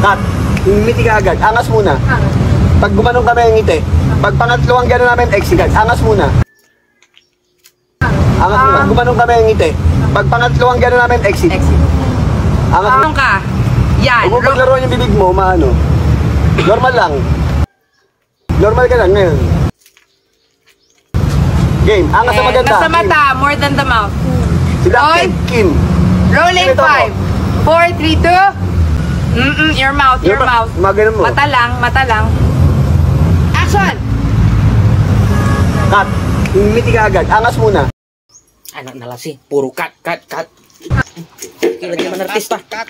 Cut. Ngiti ka agad. Angas muna. Pag gumanong kami ang ngiti. Pag pangatlong gano'n namin, exit. Angas muna. Angas muna. Gumanong kami ang ngiti. Pag pangatlong gano'n namin, exit. Angas muna. Ka. Yan. Huwag mo paglaruan yung bibig mo, maano. Normal lang. Normal ka lang ngayon. Game. Angas na maganda. Nasa mata, more than the mouth. Sila Kim. Rolling 5, 4, 3, 2. Your mouth, your mouth. Maganon mo. Mata lang. Action! Cut. Ngiti ka agad. Angas muna. Anak na lasi, puro cut. Kira dia man artista. Cut.